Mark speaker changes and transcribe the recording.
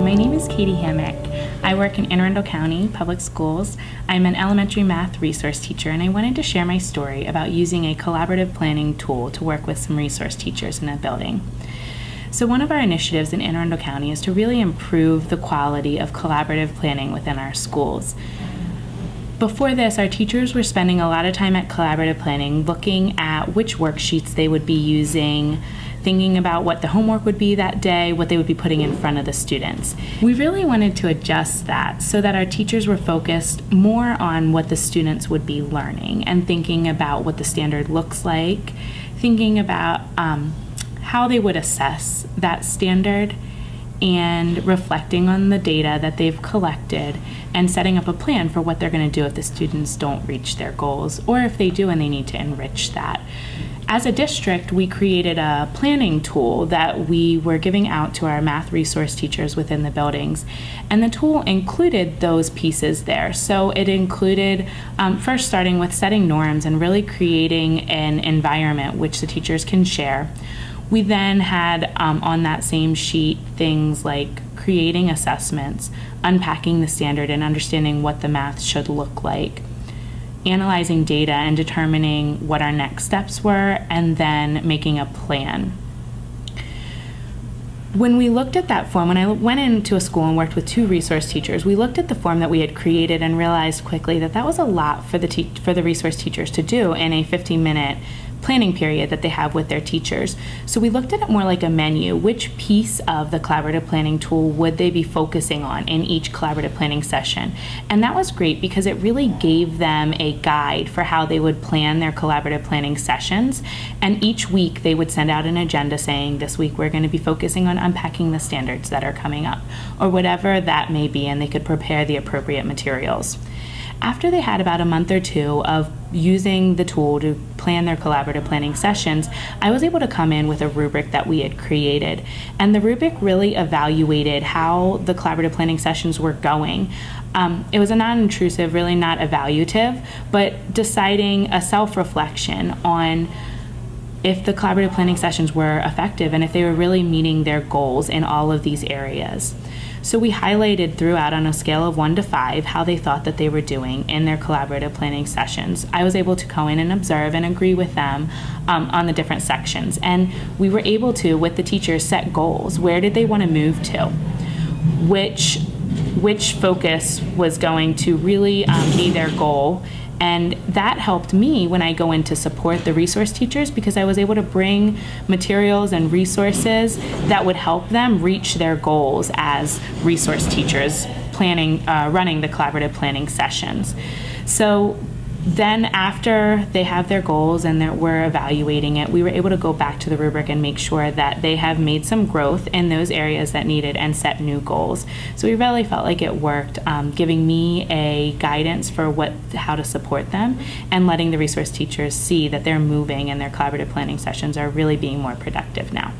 Speaker 1: My name is Katie Hammack. I work in Anne Arundel County Public Schools. I'm an elementary math resource teacher, and I wanted to share my story about using a collaborative planning tool to work with some resource teachers in a building. So one of our initiatives in Anne Arundel County is to really improve the quality of collaborative planning within our schools. Before this, our teachers were spending a lot of time at collaborative planning, looking at which worksheets they would be using, thinking about what the homework would be that day, what they would be putting in front of the students. We really wanted to adjust that so that our teachers were focused more on what the students would be learning and thinking about what the standard looks like, thinking about how they would assess that standard, and reflecting on the data that they've collected and setting up a plan for what they're going to do if the students don't reach their goals, or if they do and they need to enrich that. As a district, we created a planning tool that we were giving out to our math resource teachers within the buildings. And the tool included those pieces there. So it included first starting with setting norms and really creating an environment which the teachers can share. We then had on that same sheet things like creating assessments, unpacking the standard and understanding what the math should look like, analyzing data and determining what our next steps were, and then making a plan. When we looked at that form, when I went into a school and worked with two resource teachers, we looked at the form that we had created and realized quickly that that was a lot for the resource teachers to do in a 15-minute planning period that they have with their teachers. So we looked at it more like a menu. Which piece of the collaborative planning tool would they be focusing on in each collaborative planning session? And that was great because it really gave them a guide for how they would plan their collaborative planning sessions. And each week they would send out an agenda saying, this week we're going to be focusing on unpacking the standards that are coming up, or whatever that may be, and they could prepare the appropriate materials. After they had about a month or two of using the tool to plan their collaborative planning sessions, I was able to come in with a rubric that we had created. And the rubric really evaluated how the collaborative planning sessions were going. It was a non-intrusive, really not evaluative, but deciding a self-reflection on if the collaborative planning sessions were effective and if they were really meeting their goals in all of these areas. So we highlighted throughout on a scale of 1 to 5 how they thought that they were doing in their collaborative planning sessions. I was able to go in and observe and agree with them on the different sections. And we were able to, with the teachers, set goals. Where did they want to move to? Which focus was going to really be their goal? And that helped me when I go in to support the resource teachers, because I was able to bring materials and resources that would help them reach their goals as resource teachers running the collaborative planning sessions. So then after they have their goals and we're evaluating it, we were able to go back to the rubric and make sure that they have made some growth in those areas that needed and set new goals. So we really felt like it worked, giving me a guidance for how to support them and letting the resource teachers see that they're moving and their collaborative planning sessions are really being more productive now.